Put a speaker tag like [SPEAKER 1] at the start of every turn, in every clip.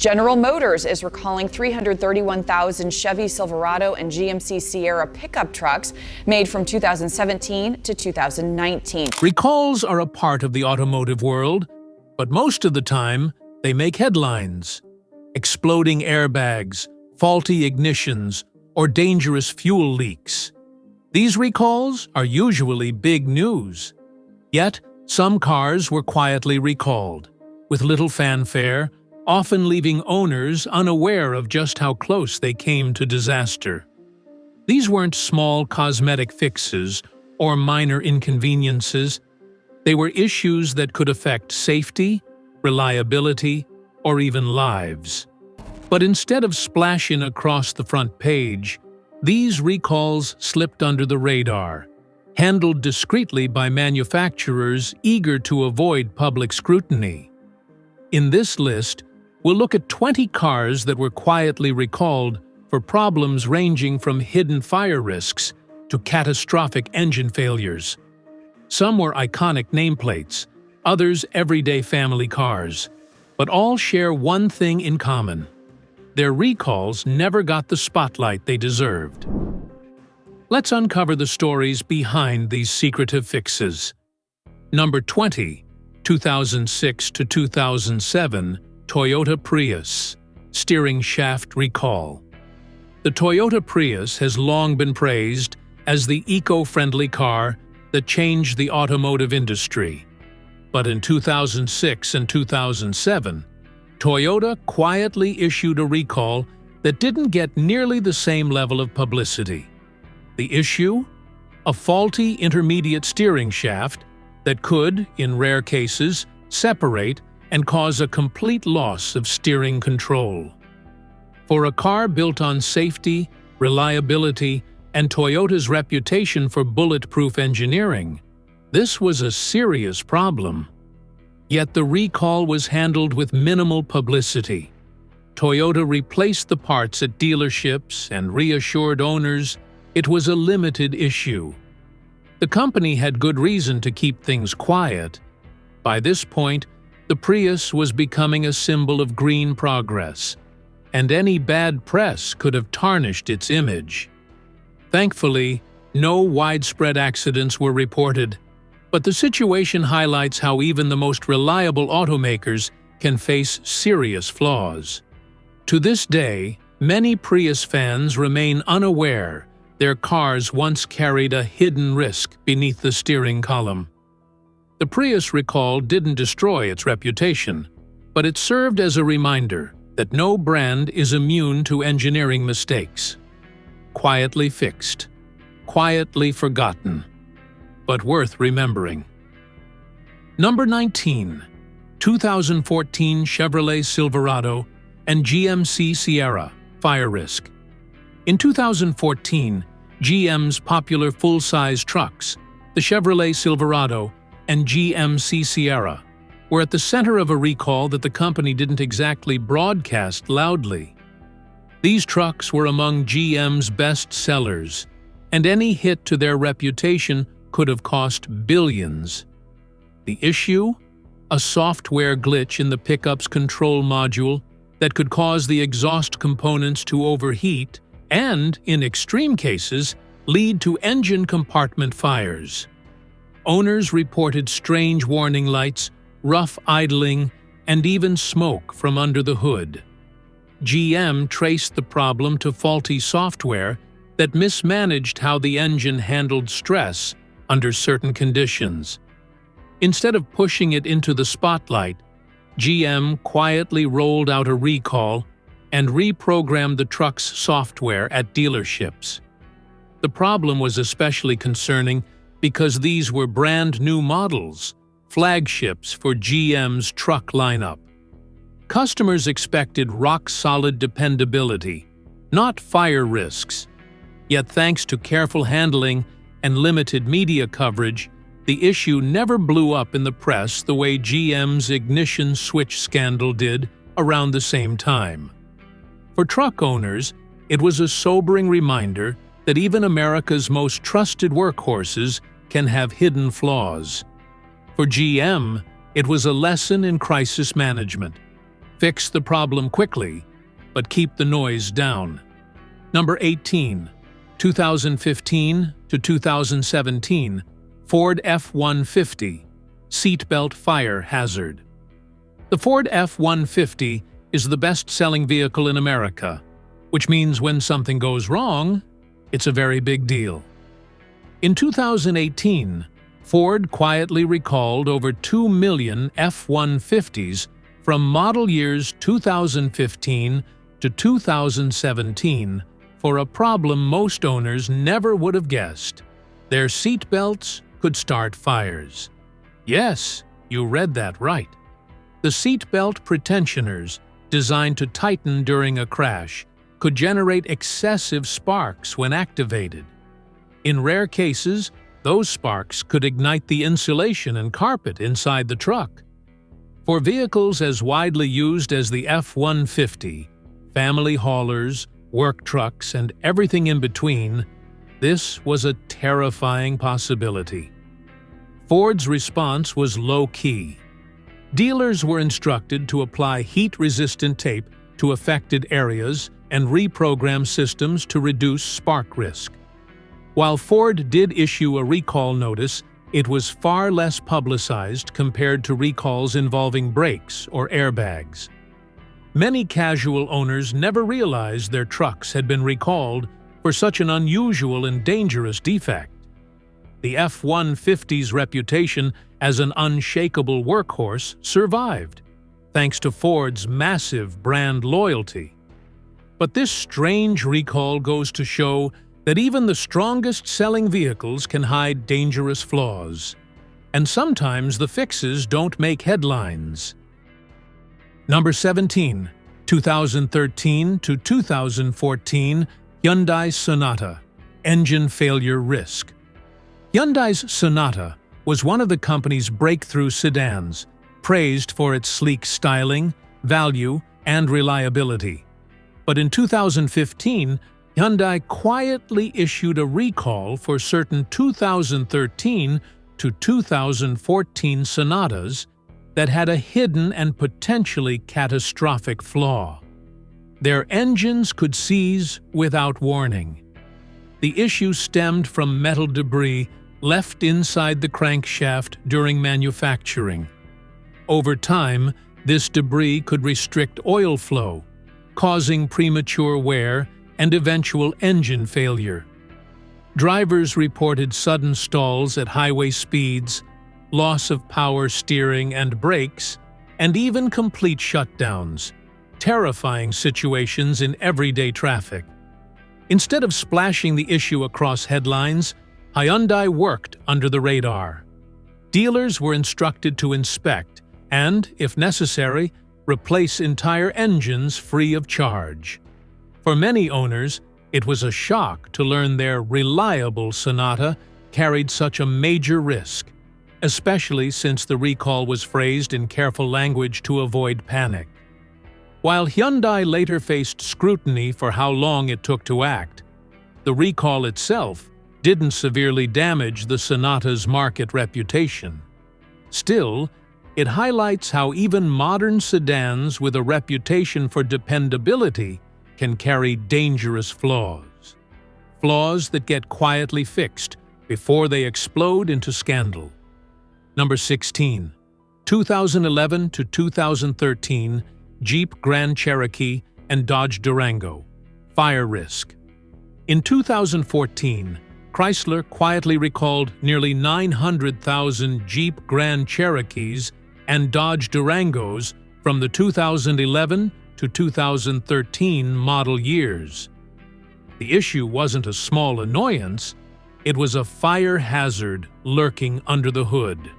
[SPEAKER 1] General Motors is recalling 331,000 Chevy Silverado and GMC Sierra pickup trucks made from 2017 to 2019.
[SPEAKER 2] Recalls are a part of the automotive world, but most of the time, they make headlines. Exploding airbags, faulty ignitions, or dangerous fuel leaks. These recalls are usually big news. Yet, some cars were quietly recalled, with little fanfare, often leaving owners unaware of just how close they came to disaster. These weren't small cosmetic fixes or minor inconveniences. They were issues that could affect safety, reliability, or even lives. But instead of splashing across the front page, these recalls slipped under the radar, handled discreetly by manufacturers eager to avoid public scrutiny. In this list, we'll look at 20 cars that were quietly recalled for problems ranging from hidden fire risks to catastrophic engine failures. Some were iconic nameplates, others everyday family cars, but all share one thing in common. Their recalls never got the spotlight they deserved. Let's uncover the stories behind these secretive fixes. Number 20, 2006 to 2007, Toyota Prius, steering shaft recall. The Toyota Prius has long been praised as the eco-friendly car that changed the automotive industry. But in 2006 and 2007, Toyota quietly issued a recall that didn't get nearly the same level of publicity. The issue? A faulty intermediate steering shaft that could, in rare cases, separate and cause a complete loss of steering control. For a car built on safety, reliability, and Toyota's reputation for bulletproof engineering, this was a serious problem. Yet the recall was handled with minimal publicity. Toyota replaced the parts at dealerships and reassured owners it was a limited issue. The company had good reason to keep things quiet. By this point, the Prius was becoming a symbol of green progress, and any bad press could have tarnished its image. Thankfully, no widespread accidents were reported, but the situation highlights how even the most reliable automakers can face serious flaws. To this day, many Prius fans remain unaware their cars once carried a hidden risk beneath the steering column. The Prius recall didn't destroy its reputation, but it served as a reminder that no brand is immune to engineering mistakes. Quietly fixed, quietly forgotten, but worth remembering. Number 19, 2014 Chevrolet Silverado and GMC Sierra, fire risk. In 2014, GM's popular full-size trucks, the Chevrolet Silverado and GMC Sierra, were at the center of a recall that the company didn't exactly broadcast loudly. These trucks were among GM's best sellers, and any hit to their reputation could have cost billions. The issue? A software glitch in the pickup's control module that could cause the exhaust components to overheat and, in extreme cases, lead to engine compartment fires. Owners reported strange warning lights, rough idling, and even smoke from under the hood. GM traced the problem to faulty software that mismanaged how the engine handled stress under certain conditions. Instead of pushing it into the spotlight, GM quietly rolled out a recall and reprogrammed the truck's software at dealerships. The problem was especially concerning because these were brand new models, flagships for GM's truck lineup. Customers expected rock-solid dependability, not fire risks. Yet thanks to careful handling and limited media coverage, the issue never blew up in the press the way GM's ignition switch scandal did around the same time. For truck owners, it was a sobering reminder that even America's most trusted workhorses can have hidden flaws. For GM, it was a lesson in crisis management. Fix the problem quickly, but keep the noise down. Number 18. 2015 to 2017 Ford F-150 Seatbelt Fire Hazard. The Ford F-150 is the best-selling vehicle in America, which means when something goes wrong, it's a very big deal. In 2018, Ford quietly recalled over 2 million F-150s from model years 2015 to 2017 for a problem most owners never would have guessed. Their seat belts could start fires. Yes, you read that right. The seat belt pretensioners, designed to tighten during a crash, could generate excessive sparks when activated. In rare cases, those sparks could ignite the insulation and carpet inside the truck. For vehicles as widely used as the F-150, family haulers, work trucks, and everything in between, this was a terrifying possibility. Ford's response was low-key. Dealers were instructed to apply heat-resistant tape to affected areas and reprogram systems to reduce spark risk. While Ford did issue a recall notice, it was far less publicized compared to recalls involving brakes or airbags. Many casual owners never realized their trucks had been recalled for such an unusual and dangerous defect. The F-150's reputation as an unshakable workhorse survived, thanks to Ford's massive brand loyalty. But this strange recall goes to show that even the strongest-selling vehicles can hide dangerous flaws, and sometimes the fixes don't make headlines. Number 17. 2013 to 2014 Hyundai Sonata Engine Failure Risk. Hyundai's Sonata was one of the company's breakthrough sedans, praised for its sleek styling, value, and reliability. But in 2015, Hyundai quietly issued a recall for certain 2013 to 2014 Sonatas that had a hidden and potentially catastrophic flaw. Their engines could seize without warning. The issue stemmed from metal debris left inside the crankshaft during manufacturing. Over time, this debris could restrict oil flow, causing premature wear and eventual engine failure. Drivers reported sudden stalls at highway speeds, loss of power steering and brakes, and even complete shutdowns, terrifying situations in everyday traffic. Instead of splashing the issue across headlines, Hyundai worked under the radar. Dealers were instructed to inspect and, if necessary, replace entire engines free of charge. For many owners, it was a shock to learn their reliable Sonata carried such a major risk, especially since the recall was phrased in careful language to avoid panic. While Hyundai later faced scrutiny for how long it took to act, the recall itself didn't severely damage the Sonata's market reputation. Still, it highlights how even modern sedans with a reputation for dependability can carry dangerous flaws. Flaws that get quietly fixed before they explode into scandal. Number 16. 2011 to 2013 Jeep Grand Cherokee and Dodge Durango Fire Risk. In 2014, Chrysler quietly recalled nearly 900,000 Jeep Grand Cherokees and Dodge Durangos from the 2011 to 2013 model years. The issue wasn't a small annoyance, it was a fire hazard lurking under the hood.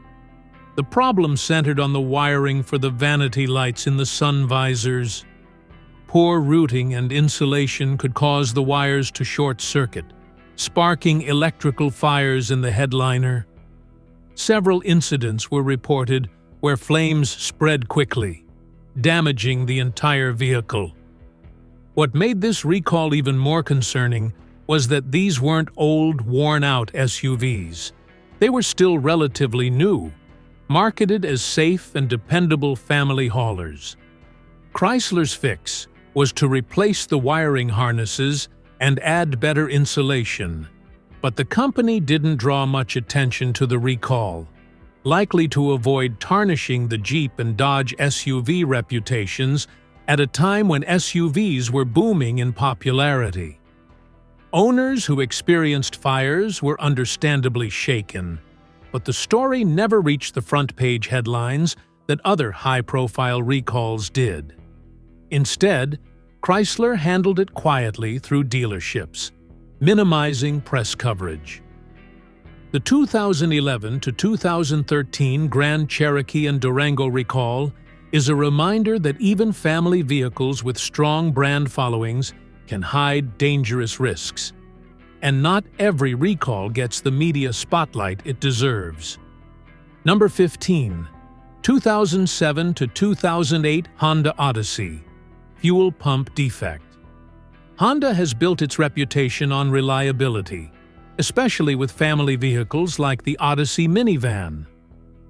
[SPEAKER 2] The problem centered on the wiring for the vanity lights in the sun visors. Poor routing and insulation could cause the wires to short-circuit, sparking electrical fires in the headliner. Several incidents were reported where flames spread quickly, damaging the entire vehicle. What made this recall even more concerning was that these weren't old, worn-out SUVs. They were still relatively new, marketed as safe and dependable family haulers. Chrysler's fix was to replace the wiring harnesses and add better insulation, but the company didn't draw much attention to the recall, likely to avoid tarnishing the Jeep and Dodge SUV reputations at a time when SUVs were booming in popularity. Owners who experienced fires were understandably shaken, but the story never reached the front-page headlines that other high-profile recalls did. Instead, Chrysler handled it quietly through dealerships, minimizing press coverage. The 2011 to 2013 Grand Cherokee and Durango recall is a reminder that even family vehicles with strong brand followings can hide dangerous risks. And not every recall gets the media spotlight it deserves. Number 15. 2007 to 2008 Honda Odyssey. Fuel pump defect. Honda has built its reputation on reliability, especially with family vehicles like the Odyssey minivan.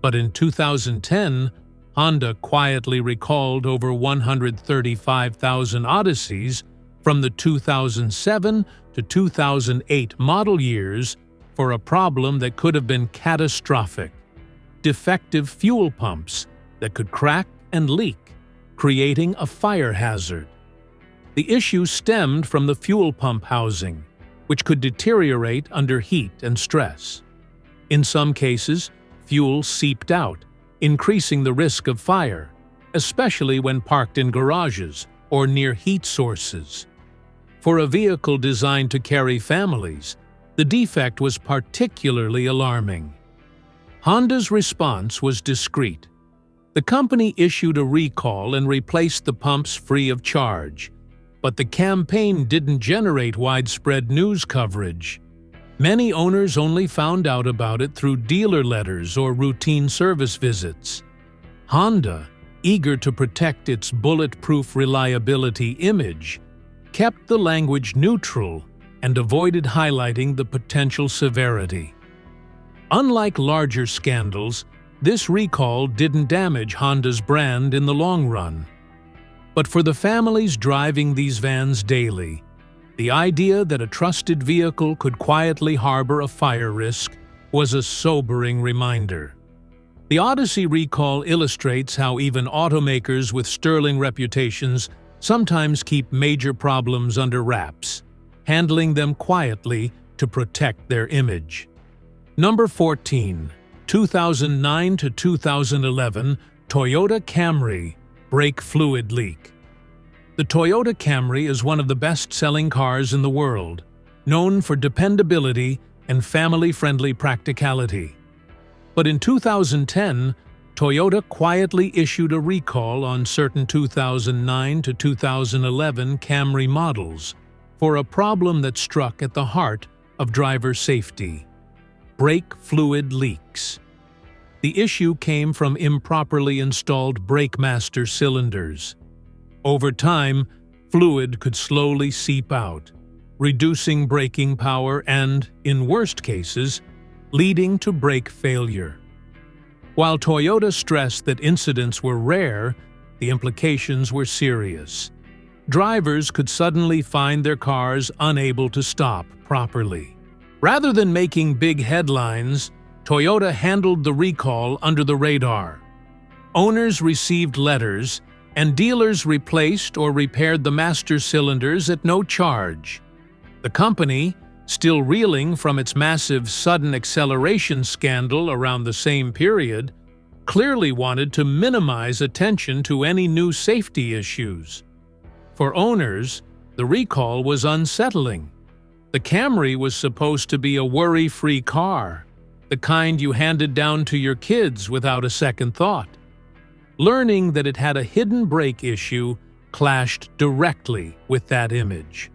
[SPEAKER 2] But in 2010, Honda quietly recalled over 135,000 Odysseys from the 2007 to 2008 model years for a problem that could have been catastrophic: defective fuel pumps that could crack and leak, creating a fire hazard. The issue stemmed from the fuel pump housing, which could deteriorate under heat and stress. In some cases, fuel seeped out, increasing the risk of fire, especially when parked in garages or near heat sources. For a vehicle designed to carry families, the defect was particularly alarming. Honda's response was discreet. The company issued a recall and replaced the pumps free of charge, but the campaign didn't generate widespread news coverage. Many owners only found out about it through dealer letters or routine service visits. Honda, eager to protect its bulletproof reliability image, kept the language neutral and avoided highlighting the potential severity. Unlike larger scandals, this recall didn't damage Honda's brand in the long run. But for the families driving these vans daily, the idea that a trusted vehicle could quietly harbor a fire risk was a sobering reminder. The Odyssey recall illustrates how even automakers with sterling reputations sometimes keep major problems under wraps, handling them quietly to protect their image. Number 14. 2009 to 2011 Toyota Camry brake fluid leak. The Toyota Camry is one of the best-selling cars in the world, known for dependability and family-friendly practicality. But in 2010, Toyota quietly issued a recall on certain 2009 to 2011 Camry models for a problem that struck at the heart of driver safety: brake fluid leaks. The issue came from improperly installed brake master cylinders. Over time, fluid could slowly seep out, reducing braking power and, in worst cases, leading to brake failure. While Toyota stressed that incidents were rare, the implications were serious. Drivers could suddenly find their cars unable to stop properly. Rather than making big headlines, Toyota handled the recall under the radar. Owners received letters, and dealers replaced or repaired the master cylinders at no charge. The company, still reeling from its massive sudden acceleration scandal around the same period, clearly wanted to minimize attention to any new safety issues. For owners, the recall was unsettling. The Camry was supposed to be a worry-free car, the kind you handed down to your kids without a second thought. Learning that it had a hidden brake issue clashed directly with that image.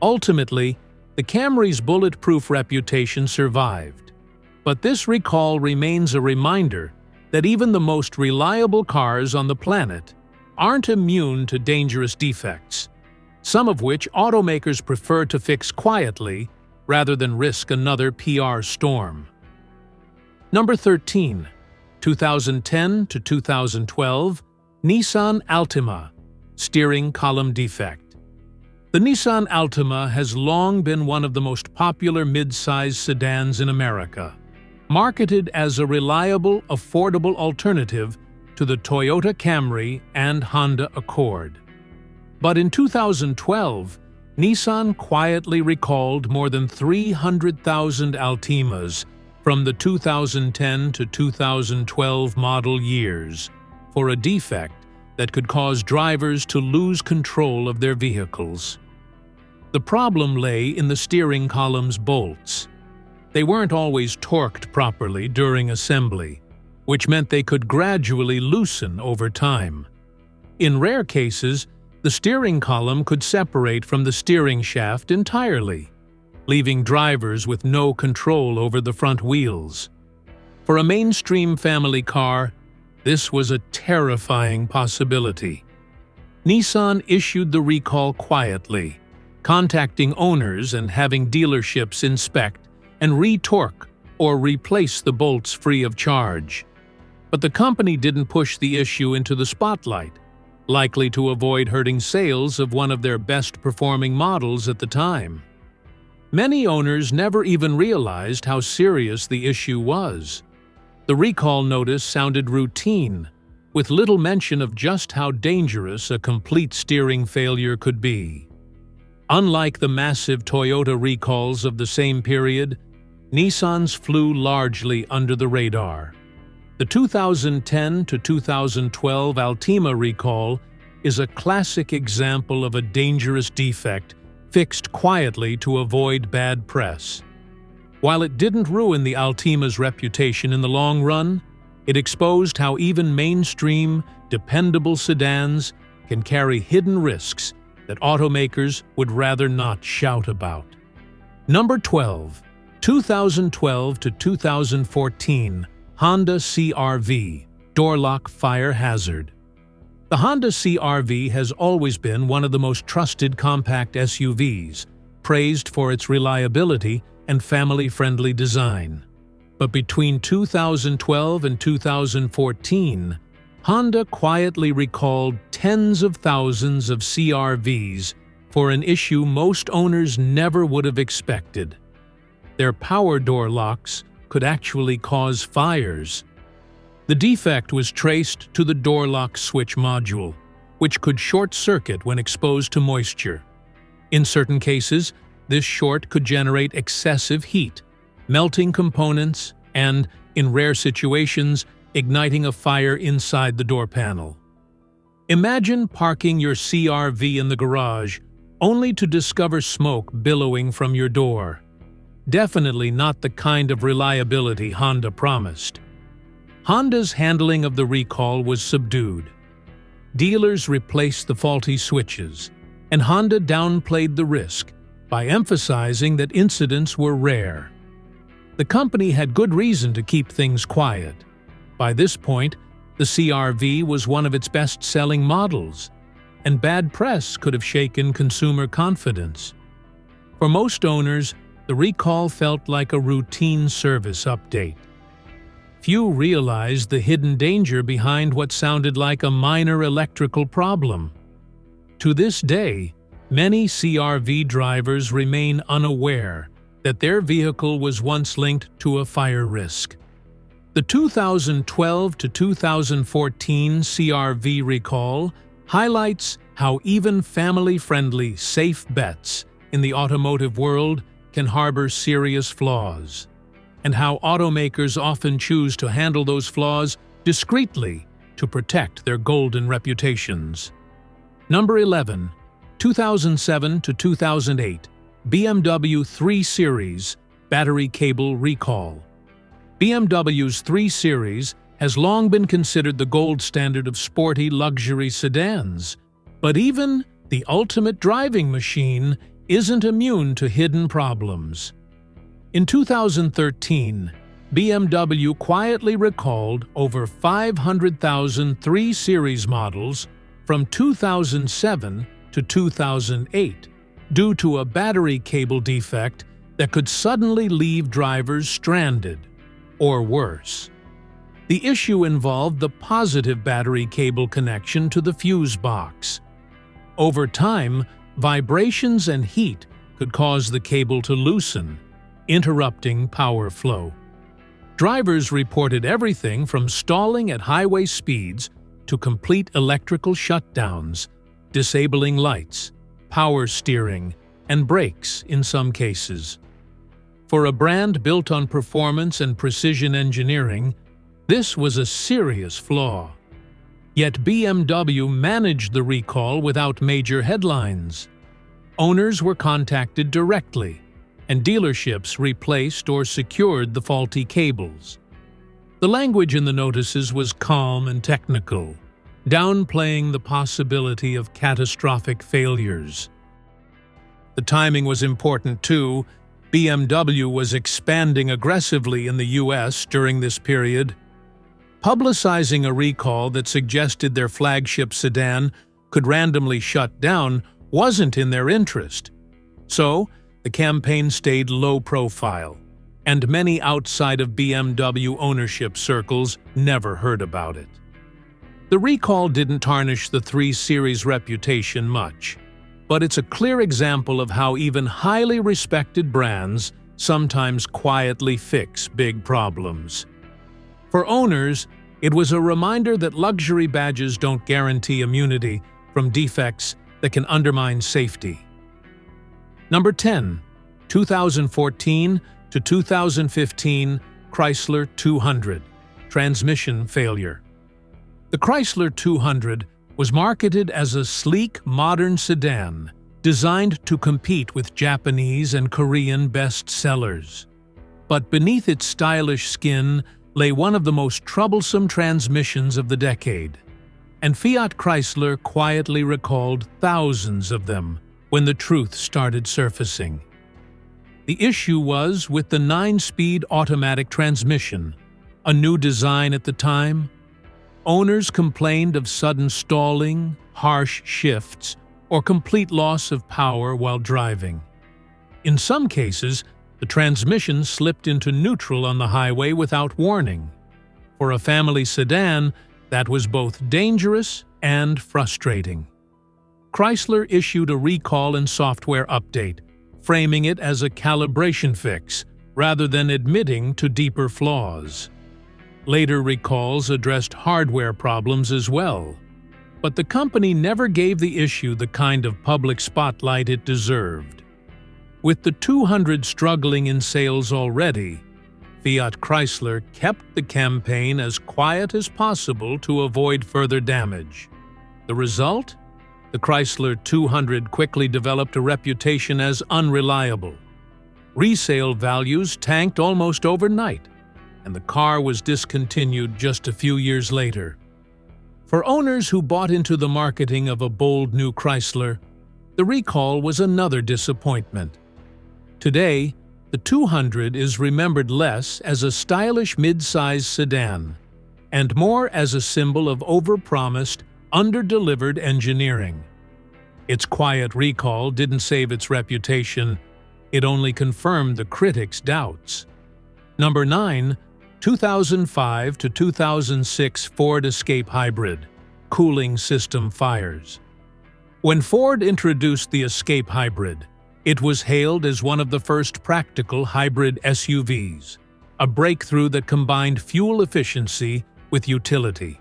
[SPEAKER 2] Ultimately, the Camry's bulletproof reputation survived, but this recall remains a reminder that even the most reliable cars on the planet aren't immune to dangerous defects, some of which automakers prefer to fix quietly rather than risk another PR storm. Number 13. 2010 to 2012 Nissan Altima steering column defect. The Nissan Altima has long been one of the most popular mid-size sedans in America, marketed as a reliable, affordable alternative to the Toyota Camry and Honda Accord. But in 2012, Nissan quietly recalled more than 300,000 Altimas from the 2010 to 2012 model years for a defect that could cause drivers to lose control of their vehicles. The problem lay in the steering column's bolts. They weren't always torqued properly during assembly, which meant they could gradually loosen over time. In rare cases, the steering column could separate from the steering shaft entirely, leaving drivers with no control over the front wheels. For a mainstream family car, this was a terrifying possibility. Nissan issued the recall quietly, contacting owners and having dealerships inspect and re-torque or replace the bolts free of charge. But the company didn't push the issue into the spotlight, likely to avoid hurting sales of one of their best-performing models at the time. Many owners never even realized how serious the issue was. The recall notice sounded routine, with little mention of just how dangerous a complete steering failure could be. Unlike the massive Toyota recalls of the same period, Nissan's flew largely under the radar. The 2010 to 2012 Altima recall is a classic example of a dangerous defect fixed quietly to avoid bad press. While it didn't ruin the Altima's reputation in the long run, it exposed how even mainstream, dependable sedans can carry hidden risks that automakers would rather not shout about. Number 12. 2012 to 2014 Honda CR-V Door Lock Fire Hazard. The Honda CR-V has always been one of the most trusted compact SUVs, praised for its reliability and family-friendly design. But between 2012 and 2014, Honda quietly recalled tens of thousands of CR-Vs for an issue most owners never would have expected. Their power door locks could actually cause fires. The defect was traced to the door lock switch module, which could short-circuit when exposed to moisture. In certain cases, this short could generate excessive heat, melting components, and, in rare situations, igniting a fire inside the door panel. Imagine parking your CR-V in the garage, only to discover smoke billowing from your door. Definitely not the kind of reliability Honda promised. Honda's handling of the recall was subdued. Dealers replaced the faulty switches, and Honda downplayed the risk by emphasizing that incidents were rare. The company had good reason to keep things quiet. By this point, the CR-V was one of its best-selling models, and bad press could have shaken consumer confidence. For most owners, the recall felt like a routine service update. Few realized the hidden danger behind what sounded like a minor electrical problem. To this day, many CR-V drivers remain unaware that their vehicle was once linked to a fire risk. The 2012 to 2014 CR-V recall highlights how even family-friendly, safe bets in the automotive world can harbor serious flaws, and how automakers often choose to handle those flaws discreetly to protect their golden reputations. Number 11. 2007 to 2008 BMW 3 Series Battery Cable Recall. BMW's 3 Series has long been considered the gold standard of sporty luxury sedans, but even the ultimate driving machine isn't immune to hidden problems. In 2013, BMW quietly recalled over 500,000 3 Series models from 2007 to 2008 due to a battery cable defect that could suddenly leave drivers stranded, or worse. The issue involved the positive battery cable connection to the fuse box, Over time, vibrations and heat could cause the cable to loosen, interrupting power flow. Drivers reported everything from stalling at highway speeds to complete electrical shutdowns, disabling lights, power steering, and brakes in some cases. For a brand built on performance and precision engineering, this was a serious flaw. Yet BMW managed the recall without major headlines. Owners were contacted directly, and dealerships replaced or secured the faulty cables. The language in the notices was calm and technical, downplaying the possibility of catastrophic failures. The timing was important too. BMW was expanding aggressively in the US during this period. Publicizing a recall that suggested their flagship sedan could randomly shut down wasn't in their interest. So, the campaign stayed low profile, and many outside of BMW ownership circles never heard about it. The recall didn't tarnish the 3 Series reputation much, but it's a clear example of how even highly respected brands sometimes quietly fix big problems. For owners, it was a reminder that luxury badges don't guarantee immunity from defects that can undermine safety. Number 10. 2014 to 2015 Chrysler 200 Transmission Failure. The Chrysler 200 was marketed as a sleek, modern sedan designed to compete with Japanese and Korean bestsellers. But beneath its stylish skin lay one of the most troublesome transmissions of the decade, and Fiat Chrysler quietly recalled thousands of them when the truth started surfacing. The issue was with the 9-speed automatic transmission, a new design at the time. Owners complained of sudden stalling, harsh shifts, or complete loss of power while driving. In some cases, the transmission slipped into neutral on the highway without warning. For a family sedan, that was both dangerous and frustrating. Chrysler issued a recall and software update, framing it as a calibration fix rather than admitting to deeper flaws. Later recalls addressed hardware problems as well, but the company never gave the issue the kind of public spotlight it deserved. With the 200 struggling in sales already, Fiat Chrysler kept the campaign as quiet as possible to avoid further damage. The result? The Chrysler 200 quickly developed a reputation as unreliable. Resale values tanked almost overnight, and the car was discontinued just a few years later. For owners who bought into the marketing of a bold new Chrysler, the recall was another disappointment. Today, the 200 is remembered less as a stylish mid-size sedan, and more as a symbol of overpromised, under-delivered engineering. Its quiet recall didn't save its reputation, it only confirmed the critics' doubts. Number 9. 2005 to 2006 Ford Escape Hybrid Cooling System Fires. When Ford introduced the Escape Hybrid, it was hailed as one of the first practical hybrid SUVs, a breakthrough that combined fuel efficiency with utility.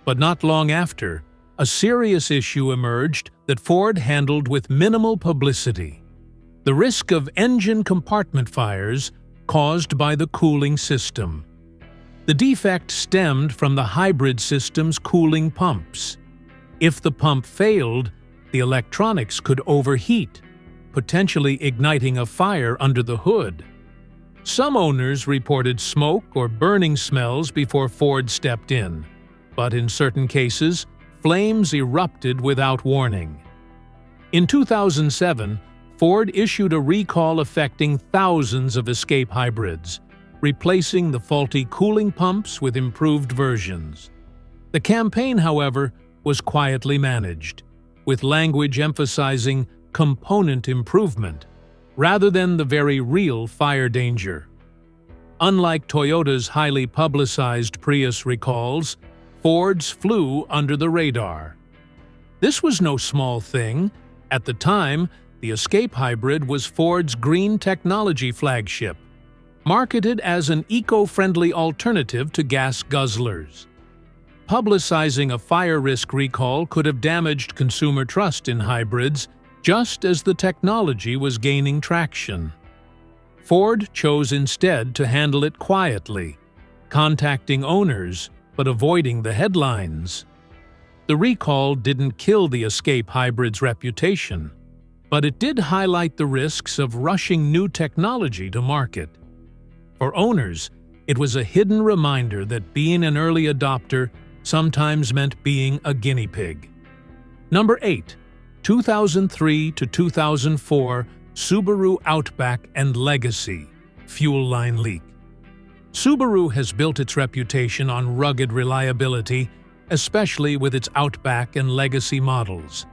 [SPEAKER 2] But not long after, a serious issue emerged that Ford handled with minimal publicity: the risk of engine compartment fires caused by the cooling system. The defect stemmed from the hybrid system's cooling pumps. If the pump failed, the electronics could overheat, potentially igniting a fire under the hood. Some owners reported smoke or burning smells before Ford stepped in, but in certain cases, flames erupted without warning. In 2007, Ford issued a recall affecting thousands of Escape hybrids, replacing the faulty cooling pumps with improved versions. The campaign, however, was quietly managed, with language emphasizing component improvement rather than the very real fire danger. Unlike Toyota's highly publicized Prius recalls, Ford's flew under the radar. This was no small thing. At the time, the Escape Hybrid was Ford's green technology flagship, marketed as an eco-friendly alternative to gas guzzlers. Publicizing a fire risk recall could have damaged consumer trust in hybrids, just as the technology was gaining traction. Ford chose instead to handle it quietly, contacting owners but avoiding the headlines. The recall didn't kill the Escape Hybrid's reputation, but it did highlight the risks of rushing new technology to market. For owners, it was a hidden reminder that being an early adopter sometimes meant being a guinea pig. Number 8. 2003 to 2004 Subaru Outback and Legacy fuel line leak. Subaru has built its reputation on rugged reliability, especially with its Outback and Legacy models.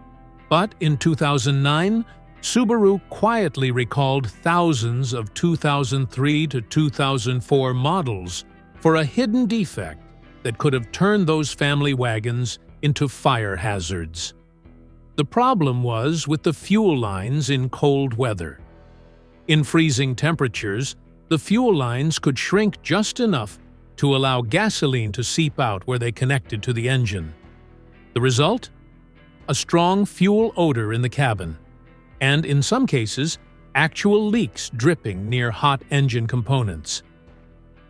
[SPEAKER 2] But in 2009, Subaru quietly recalled thousands of 2003 to 2004 models for a hidden defect that could have turned those family wagons into fire hazards. The problem was with the fuel lines in cold weather. In freezing temperatures, the fuel lines could shrink just enough to allow gasoline to seep out where they connected to the engine. The result? A strong fuel odor in the cabin, and in some cases, actual leaks dripping near hot engine components.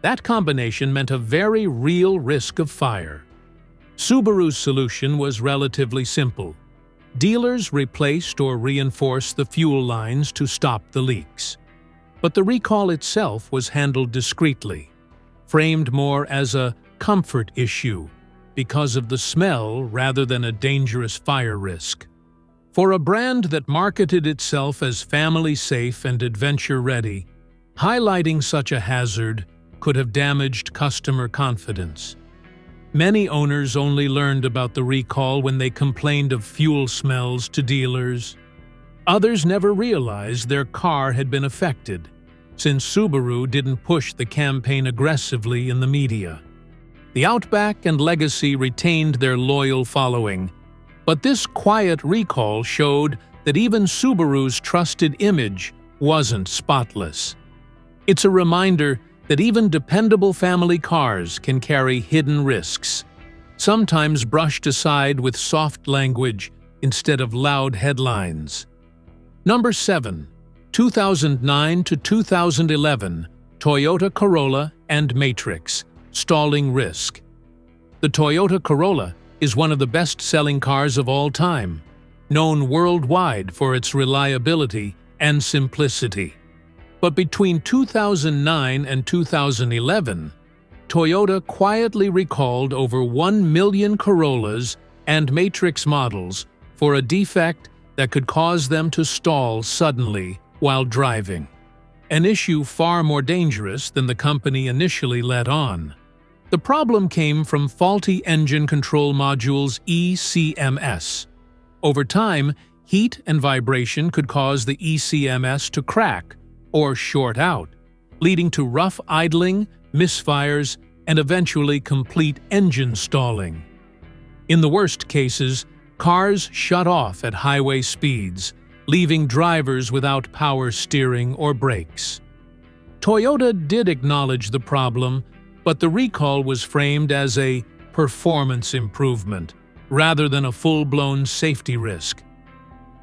[SPEAKER 2] That combination meant a very real risk of fire. Subaru's solution was relatively simple. Dealers replaced or reinforced the fuel lines to stop the leaks. But the recall itself was handled discreetly, framed more as a comfort issue because of the smell rather than a dangerous fire risk. For a brand that marketed itself as family-safe and adventure-ready, highlighting such a hazard could have damaged customer confidence. Many owners only learned about the recall when they complained of fuel smells to dealers. Others never realized their car had been affected, since Subaru didn't push the campaign aggressively in the media. The Outback and Legacy retained their loyal following, but this quiet recall showed that even Subaru's trusted image wasn't spotless. It's a reminder that even dependable family cars can carry hidden risks, sometimes brushed aside with soft language instead of loud headlines. Number 7. 2009 to 2011 Toyota Corolla and Matrix stalling risk. The Toyota Corolla is one of the best-selling cars of all time, known worldwide for its reliability and simplicity. But between 2009 and 2011, Toyota quietly recalled over 1 million Corollas and Matrix models for a defect that could cause them to stall suddenly while driving, an issue far more dangerous than the company initially let on. The problem came from faulty engine control modules ECMS. Over time, heat and vibration could cause the ECMS to crack or short out, leading to rough idling, misfires, and eventually complete engine stalling. In the worst cases, cars shut off at highway speeds, leaving drivers without power steering or brakes. Toyota did acknowledge the problem, but the recall was framed as a performance improvement rather than a full-blown safety risk.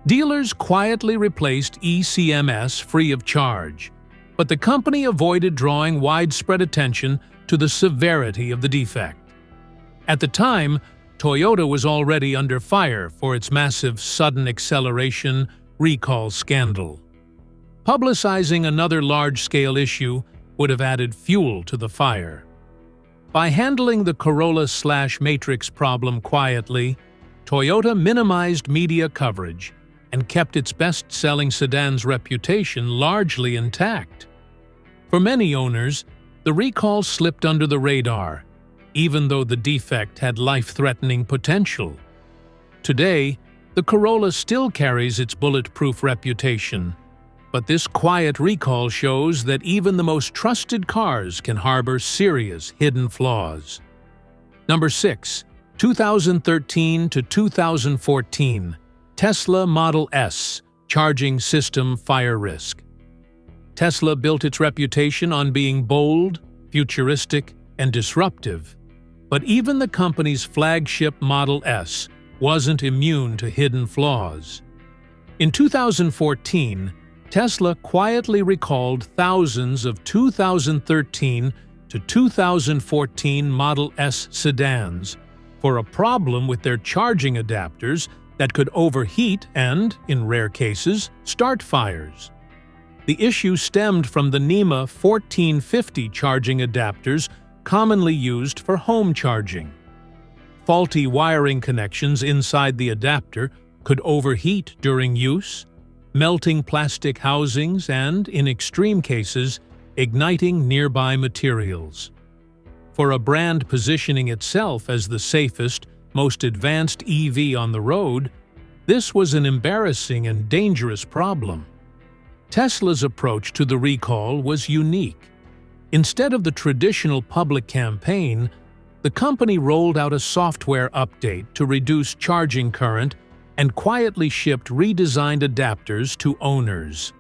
[SPEAKER 2] Dealers quietly replaced ECMS free of charge, but the company avoided drawing widespread attention to the severity of the defect. At the time, Toyota was already under fire for its massive sudden acceleration recall scandal. Publicizing another large-scale issue would have added fuel to the fire. By handling the Corolla/Matrix problem quietly, Toyota minimized media coverage and kept its best-selling sedan's reputation largely intact. For many owners, the recall slipped under the radar, even though the defect had life-threatening potential. Today, the Corolla still carries its bulletproof reputation, but this quiet recall shows that even the most trusted cars can harbor serious hidden flaws. Number 6. 2013 to 2014, Tesla Model S charging system fire risk. Tesla built its reputation on being bold, futuristic, and disruptive. But even the company's flagship Model S wasn't immune to hidden flaws. In 2014, Tesla quietly recalled thousands of 2013 to 2014 Model S sedans for a problem with their charging adapters that could overheat and, in rare cases, start fires. The issue stemmed from the NEMA 1450 charging adapters commonly used for home charging. Faulty wiring connections inside the adapter could overheat during use, melting plastic housings and, in extreme cases, igniting nearby materials. For a brand positioning itself as the safest, most advanced EV on the road, this was an embarrassing and dangerous problem. Tesla's approach to the recall was unique. Instead of the traditional public campaign, the company rolled out a software update to reduce charging current and quietly shipped redesigned adapters to owners.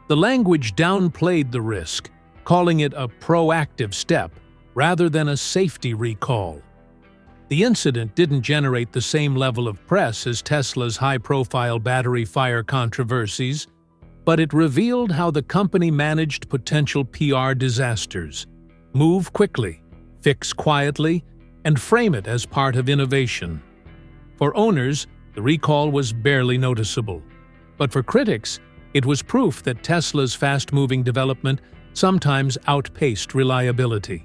[SPEAKER 2] The language downplayed the risk, calling it a proactive step rather than a safety recall. The incident didn't generate the same level of press as Tesla's high-profile battery fire controversies, but it revealed how the company managed potential PR disasters: move quickly, fix quietly, and frame it as part of innovation. For owners, the recall was barely noticeable. But for critics, it was proof that Tesla's fast-moving development sometimes outpaced reliability.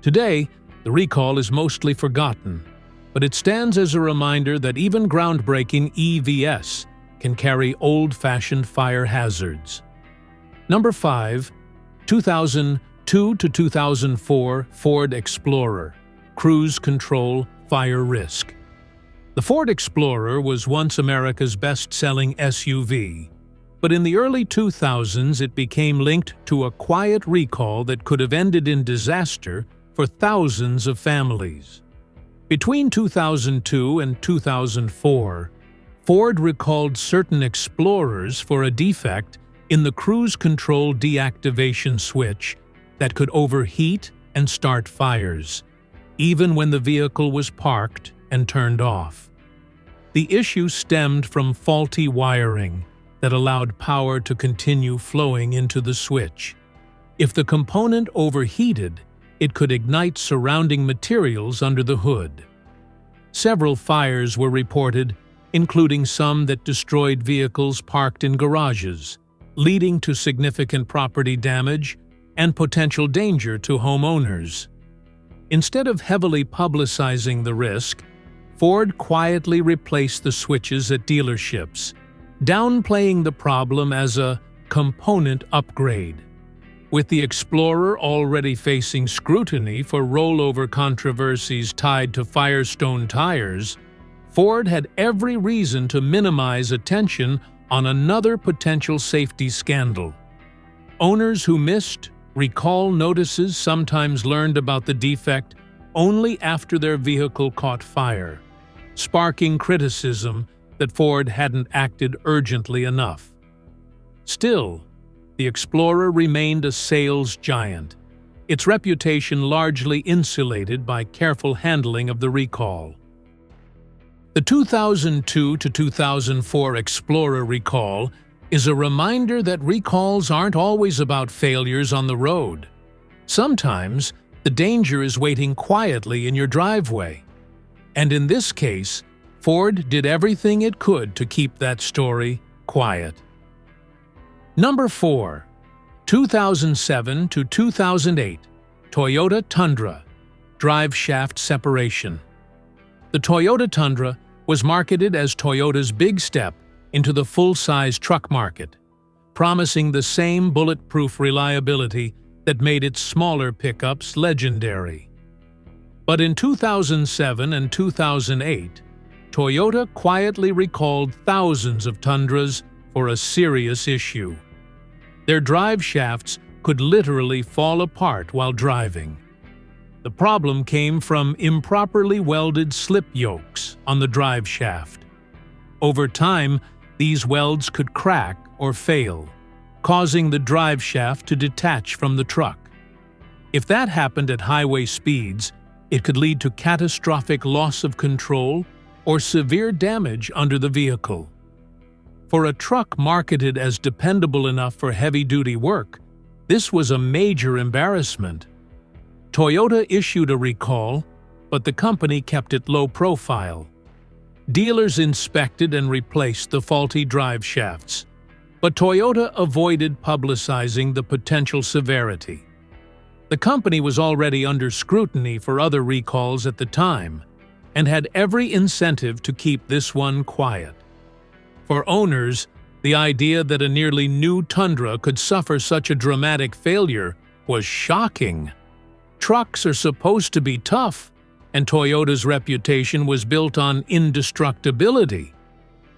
[SPEAKER 2] Today, the recall is mostly forgotten, but it stands as a reminder that even groundbreaking EVs can carry old-fashioned fire hazards. Number 5. 2002 to 2004 Ford Explorer, Cruise Control Fire Risk. The Ford Explorer was once America's best-selling SUV, but in the early 2000s it became linked to a quiet recall that could have ended in disaster for thousands of families. Between 2002 and 2004, Ford recalled certain Explorers for a defect in the cruise control deactivation switch that could overheat and start fires, even when the vehicle was parked and turned off. The issue stemmed from faulty wiring that allowed power to continue flowing into the switch. If the component overheated, it could ignite surrounding materials under the hood. Several fires were reported, including some that destroyed vehicles parked in garages, leading to significant property damage and potential danger to homeowners. Instead of heavily publicizing the risk, Ford quietly replaced the switches at dealerships, downplaying the problem as a component upgrade. With the Explorer already facing scrutiny for rollover controversies tied to Firestone tires, Ford had every reason to minimize attention on another potential safety scandal. Owners who missed recall notices sometimes learned about the defect only after their vehicle caught fire, sparking criticism that Ford hadn't acted urgently enough. Still, the Explorer remained a sales giant, its reputation largely insulated by careful handling of the recall. The 2002 to 2004 Explorer recall is a reminder that recalls aren't always about failures on the road. Sometimes, the danger is waiting quietly in your driveway. And in this case, Ford did everything it could to keep that story quiet. Number 4. 2007 to 2008 Toyota Tundra, Drive Shaft Separation. The Toyota Tundra was marketed as Toyota's big step into the full-size truck market, promising the same bulletproof reliability that made its smaller pickups legendary. But in 2007 and 2008, Toyota quietly recalled thousands of Tundras for a serious issue. Their drive shafts could literally fall apart while driving. The problem came from improperly welded slip yokes on the drive shaft. Over time, these welds could crack or fail, causing the drive shaft to detach from the truck. If that happened at highway speeds, it could lead to catastrophic loss of control or severe damage under the vehicle. For a truck marketed as dependable enough for heavy-duty work, this was a major embarrassment. Toyota issued a recall, but the company kept it low profile. Dealers inspected and replaced the faulty drive shafts, but Toyota avoided publicizing the potential severity. The company was already under scrutiny for other recalls at the time, and had every incentive to keep this one quiet. For owners, the idea that a nearly new Tundra could suffer such a dramatic failure was shocking. Trucks are supposed to be tough, and Toyota's reputation was built on indestructibility.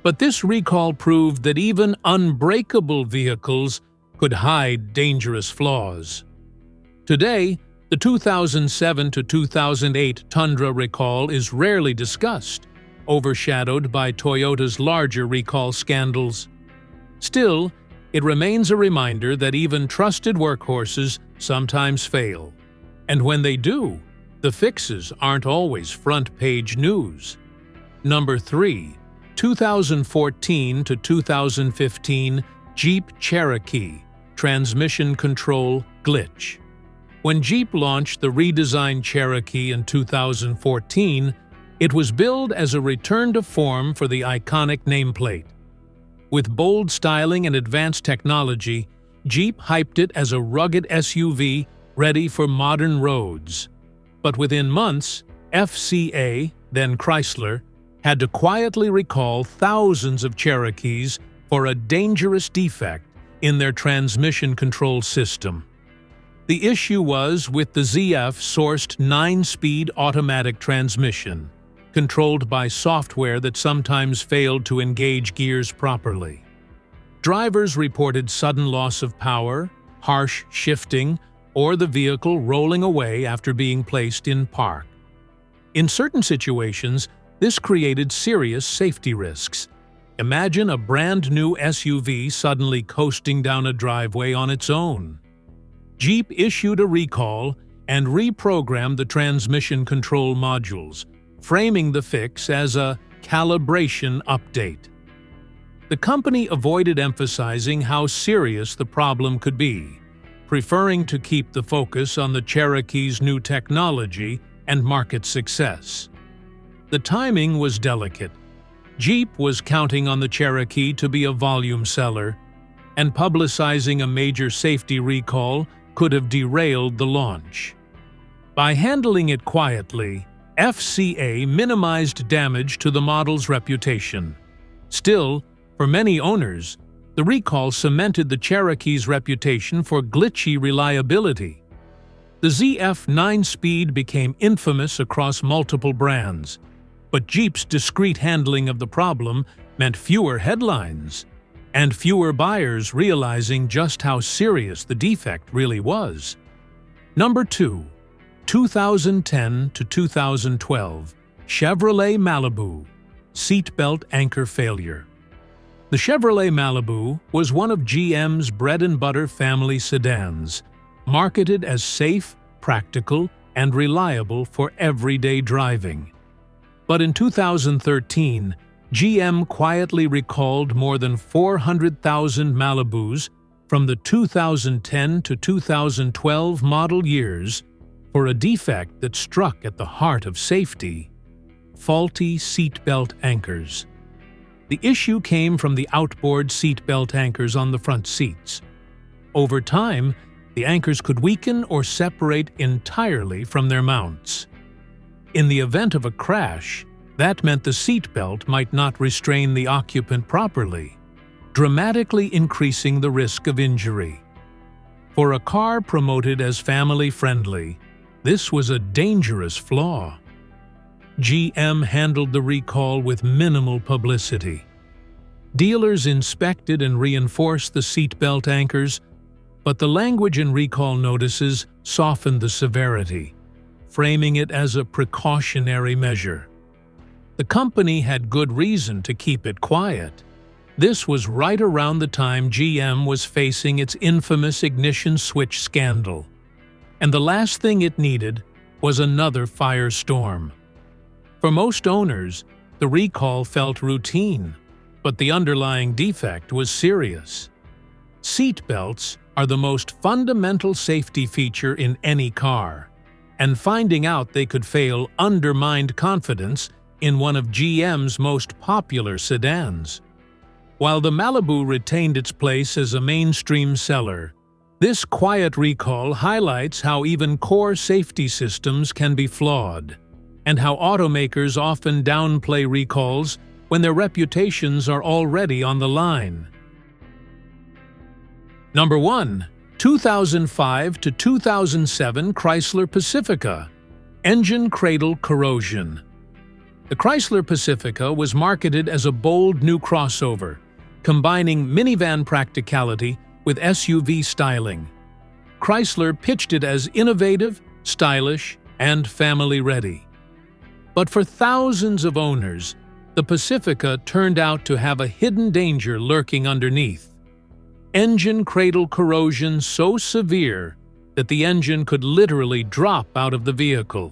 [SPEAKER 2] But this recall proved that even unbreakable vehicles could hide dangerous flaws. Today, the 2007 to 2008 Tundra recall is rarely discussed, overshadowed by Toyota's larger recall scandals. Still, it remains a reminder that even trusted workhorses sometimes fail. And when they do, the fixes aren't always front-page news. Number 3. 2014 to 2015 Jeep Cherokee Transmission Control Glitch. When Jeep launched the redesigned Cherokee in 2014, it was billed as a return to form for the iconic nameplate. With bold styling and advanced technology, Jeep hyped it as a rugged SUV ready for modern roads. But within months, FCA, then Chrysler, had to quietly recall thousands of Cherokees for a dangerous defect in their transmission control system. The issue was with the ZF-sourced 9-speed automatic transmission, controlled by software that sometimes failed to engage gears properly. Drivers reported sudden loss of power, harsh shifting, or the vehicle rolling away after being placed in park. In certain situations, this created serious safety risks. Imagine a brand-new SUV suddenly coasting down a driveway on its own. Jeep issued a recall and reprogrammed the transmission control modules, framing the fix as a calibration update. The company avoided emphasizing how serious the problem could be, preferring to keep the focus on the Cherokee's new technology and market success. The timing was delicate. Jeep was counting on the Cherokee to be a volume seller, and publicizing a major safety recall could have derailed the launch. By handling it quietly, FCA minimized damage to the model's reputation. Still, for many owners, the recall cemented the Cherokee's reputation for glitchy reliability. The ZF 9-speed became infamous across multiple brands, but Jeep's discreet handling of the problem meant fewer headlines, and fewer buyers realizing just how serious the defect really was. Number 2. 2010 to 2012 Chevrolet Malibu Seatbelt Anchor Failure. The Chevrolet Malibu was one of GM's bread-and-butter family sedans, marketed as safe, practical, and reliable for everyday driving. But in 2013, GM quietly recalled more than 400,000 Malibus from the 2010 to 2012 model years for a defect that struck at the heart of safety: faulty seatbelt anchors. The issue came from the outboard seatbelt anchors on the front seats. Over time, the anchors could weaken or separate entirely from their mounts. In the event of a crash, that meant the seatbelt might not restrain the occupant properly, dramatically increasing the risk of injury. For a car promoted as family-friendly, this was a dangerous flaw. GM handled the recall with minimal publicity. Dealers inspected and reinforced the seatbelt anchors, but the language in recall notices softened the severity. framing it as a precautionary measure. The company had good reason to keep it quiet. This was right around the time GM was facing its infamous ignition switch scandal, and the last thing it needed was another firestorm. For most owners, the recall felt routine, but the underlying defect was serious. Seat belts are the most fundamental safety feature in any car, and finding out they could fail undermined confidence in one of GM's most popular sedans. While the Malibu retained its place as a mainstream seller, this quiet recall highlights how even core safety systems can be flawed, and how automakers often downplay recalls when their reputations are already on the line. Number 1. 2005 to 2007 Chrysler Pacifica. Engine cradle corrosion. The Chrysler Pacifica was marketed as a bold new crossover, combining minivan practicality with SUV styling. Chrysler pitched it as innovative, stylish, and family-ready. But for thousands of owners, the Pacifica turned out to have a hidden danger lurking underneath. Engine cradle corrosion so severe that the engine could literally drop out of the vehicle.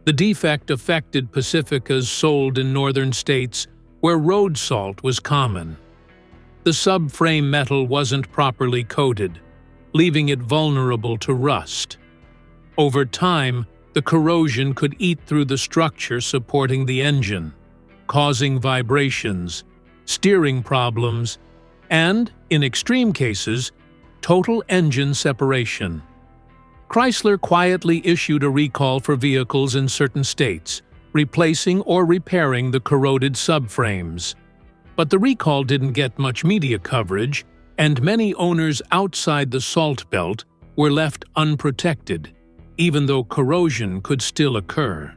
[SPEAKER 2] The defect affected Pacificas sold in northern states where road salt was common. The subframe metal wasn't properly coated, leaving it vulnerable to rust. Over time, the corrosion could eat through the structure supporting the engine, causing vibrations, steering problems, and, in extreme cases, total engine separation. Chrysler quietly issued a recall for vehicles in certain states, replacing or repairing the corroded subframes. But the recall didn't get much media coverage, and many owners outside the Salt Belt were left unprotected, even though corrosion could still occur.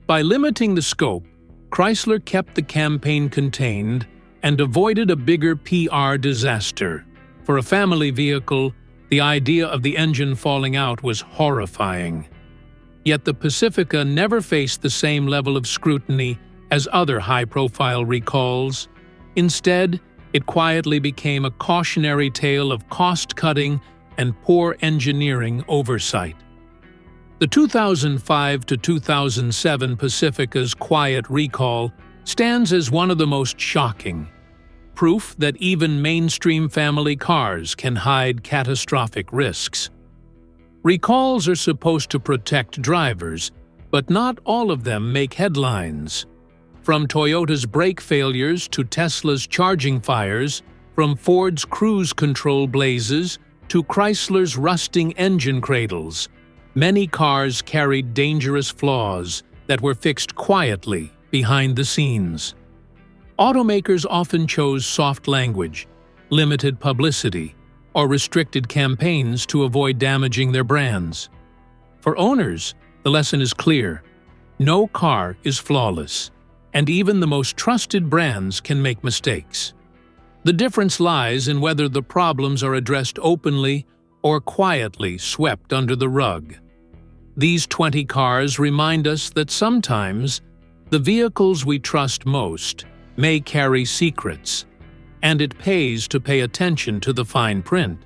[SPEAKER 2] By limiting the scope, Chrysler kept the campaign contained and avoided a bigger PR disaster. For a family vehicle, the idea of the engine falling out was horrifying. Yet the Pacifica never faced the same level of scrutiny as other high-profile recalls. Instead, it quietly became a cautionary tale of cost-cutting and poor engineering oversight. The 2005 to 2007 Pacifica's quiet recall stands as one of the most shocking, proof that even mainstream family cars can hide catastrophic risks. Recalls are supposed to protect drivers, but not all of them make headlines. From Toyota's brake failures to Tesla's charging fires, from Ford's cruise control blazes to Chrysler's rusting engine cradles, many cars carried dangerous flaws that were fixed quietly behind the scenes. Automakers often chose soft language, limited publicity, or restricted campaigns to avoid damaging their brands. For owners, the lesson is clear: no car is flawless, and even the most trusted brands can make mistakes. The difference lies in whether the problems are addressed openly or quietly swept under the rug. These 20 cars remind us that sometimes the vehicles we trust most may carry secrets, and it pays to pay attention to the fine print.